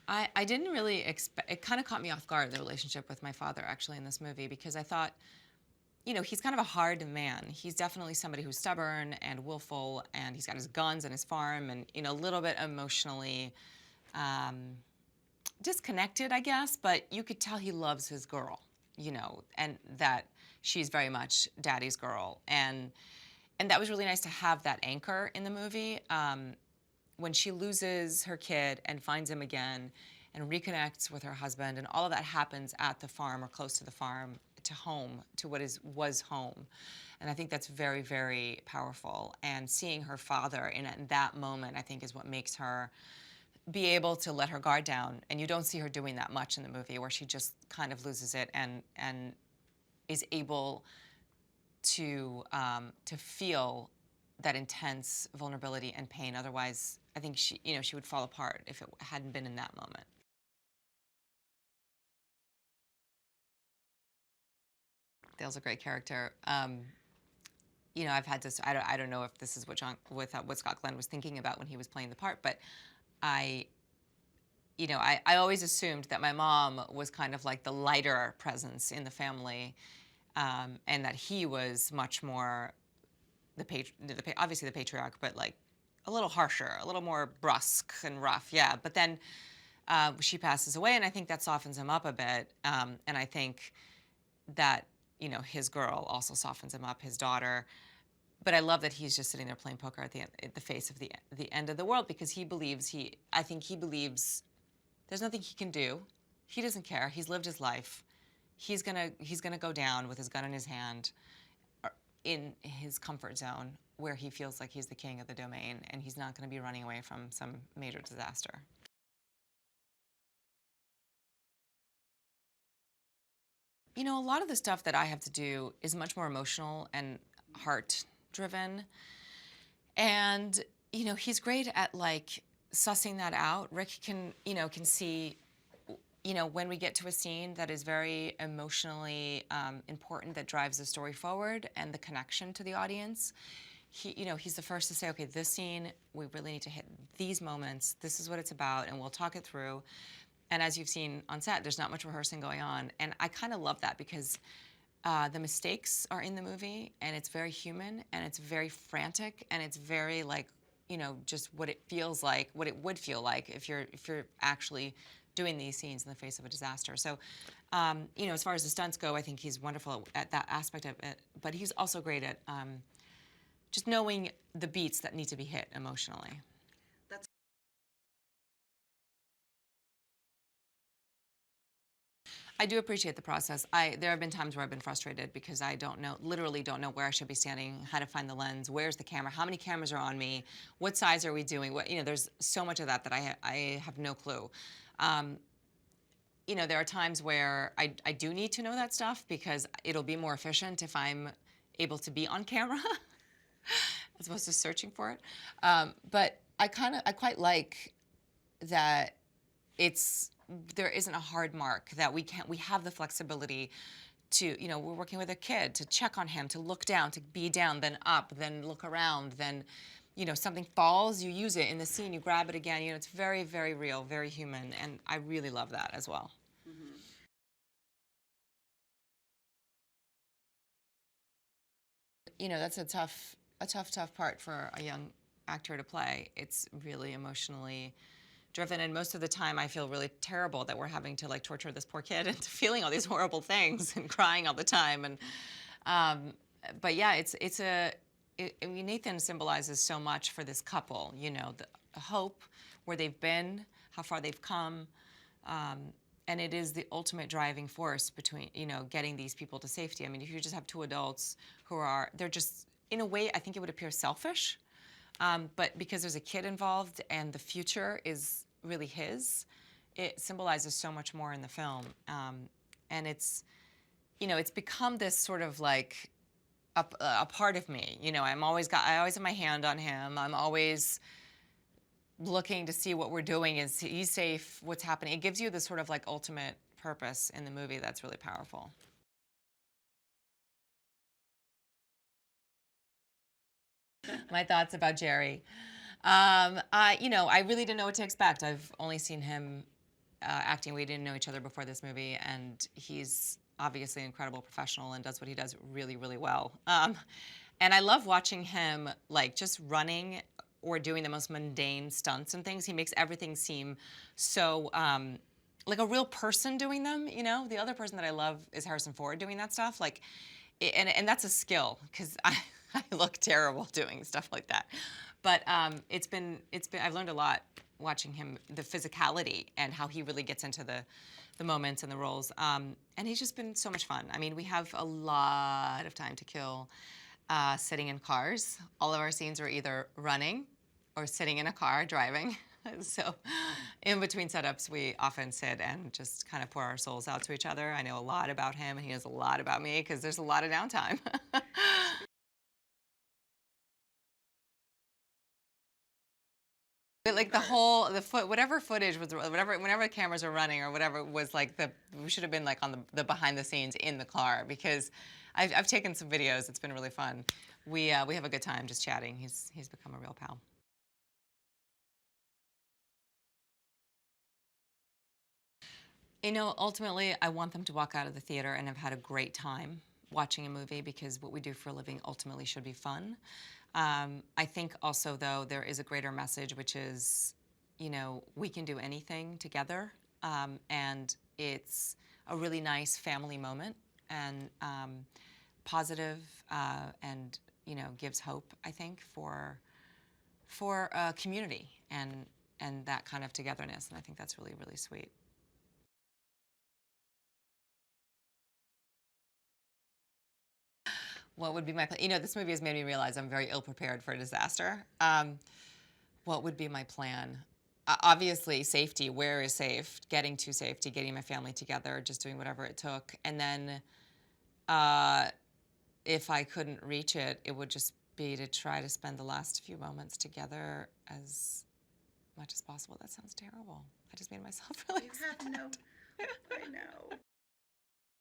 I didn't really expect, it kind of caught me off guard, the relationship with my father actually in this movie, because I thought, he's kind of a hard man. He's definitely somebody who's stubborn and willful, and he's got his guns and his farm, and, a little bit emotionally disconnected, I guess, but you could tell he loves his girl, and that she's very much daddy's girl. And that was really nice to have that anchor in the movie. When she loses her kid and finds him again and reconnects with her husband, and all of that happens at the farm or close to the farm, to home, to what was home. And I think that's very, very powerful. And seeing her father in that moment, I think, is what makes her be able to let her guard down. And you don't see her doing that much in the movie, where she just kind of loses it and is able to feel that intense vulnerability and pain. Otherwise, I think she would fall apart if it hadn't been in that moment. Dale's a great character. I've had this. I don't know if this is what Scott Glenn was thinking about when he was playing the part, but I I always assumed that my mom was kind of like the lighter presence in the family, and that he was much more obviously the patriarch, but like a little harsher, a little more brusque and rough. Yeah, but then she passes away, and I think that softens him up a bit. And I think that his girl also softens him up, his daughter. But I love that he's just sitting there playing poker at the face of the end of the world, because I think he believes there's nothing he can do. He doesn't care. He's lived his life. He's gonna go down with his gun in his hand, in his comfort zone, where he feels like he's the king of the domain, and he's not going to be running away from some major disaster. A lot of the stuff that I have to do is much more emotional and heart driven. And, he's great at like sussing that out. Rick can see, when we get to a scene that is very emotionally important, that drives the story forward and the connection to the audience. He's the first to say, okay, this scene, we really need to hit these moments. This is what it's about, and we'll talk it through. And as you've seen on set, there's not much rehearsing going on. And I kind of love that, because the mistakes are in the movie, and it's very human, and it's very frantic, and it's very like, just what it feels like, what it would feel like if you're actually doing these scenes in the face of a disaster. So, as far as the stunts go, I think he's wonderful at that aspect of it. But he's also great at just knowing the beats that need to be hit emotionally. I do appreciate the process. There have been times where I've been frustrated because I literally don't know where I should be standing, how to find the lens, where's the camera, how many cameras are on me, what size are we doing? There's so much of that I have no clue. There are times where I do need to know that stuff, because it'll be more efficient if I'm able to be on camera as opposed to searching for it. But I quite like that there isn't a hard mark, that we have the flexibility to, we're working with a kid, to check on him, to look down, to be down, then up, then look around, then, something falls, you use it in the scene, you grab it again. It's very, very real, very human, and I really love that as well. Mm-hmm. That's a tough part for a young actor to play. It's really emotionally driven, and most of the time I feel really terrible that we're having to like torture this poor kid into feeling all these horrible things and crying all the time. And but yeah, Nathan symbolizes so much for this couple. The hope, where they've been, how far they've come, and it is the ultimate driving force between getting these people to safety. I mean, if you just have two adults they're just, in a way, I think it would appear selfish. But because there's a kid involved and the future is really his, it symbolizes so much more in the film. And it's become this sort of like a part of me. I always have my hand on him. I'm always looking to see what we're doing. Is he safe? What's happening? It gives you this sort of like ultimate purpose in the movie that's really powerful. My thoughts about Jerry. You know, I really didn't know what to expect. I've only seen him acting. We didn't know each other before this movie, and he's obviously an incredible professional and does what he does really, really well. And I love watching him like just running or doing the most mundane stunts and things. He makes everything seem so like a real person doing them. You know, the other person that I love is Harrison Ford doing that stuff. Like, and that's a skill because I look terrible doing stuff like that. But it's been I've learned a lot watching him, the physicality and how he really gets into the moments and the roles. And he's just been so much fun. I mean, we have a lot of time to kill sitting in cars. All of our scenes are either running or sitting in a car driving. So in between setups, we often sit and just kind of pour our souls out to each other. I know a lot about him, and he knows a lot about me because there's a lot of downtime. But like whatever footage was, whenever the cameras were running or whatever was like we should have been like on the behind the scenes in the car because I've taken some videos. It's been really fun. We have a good time just chatting. He's become a real pal. You know, ultimately, I want them to walk out of the theater and have had a great time watching a movie because what we do for a living ultimately should be fun. I think also, though, there is a greater message, which is, you know, we can do anything together, and it's a really nice family moment and positive, and you know, gives hope. I think for community and that kind of togetherness, and I think that's really really sweet. What would be my plan? You know, this movie has made me realize I'm very ill prepared for a disaster. What would be my plan? Obviously, safety. Where is safe? Getting to safety, getting my family together, just doing whatever it took. And then uh, if I couldn't reach it, it would just be to try to spend the last few moments together as much as possible. That sounds terrible. I just made myself really You sad. have no, I know.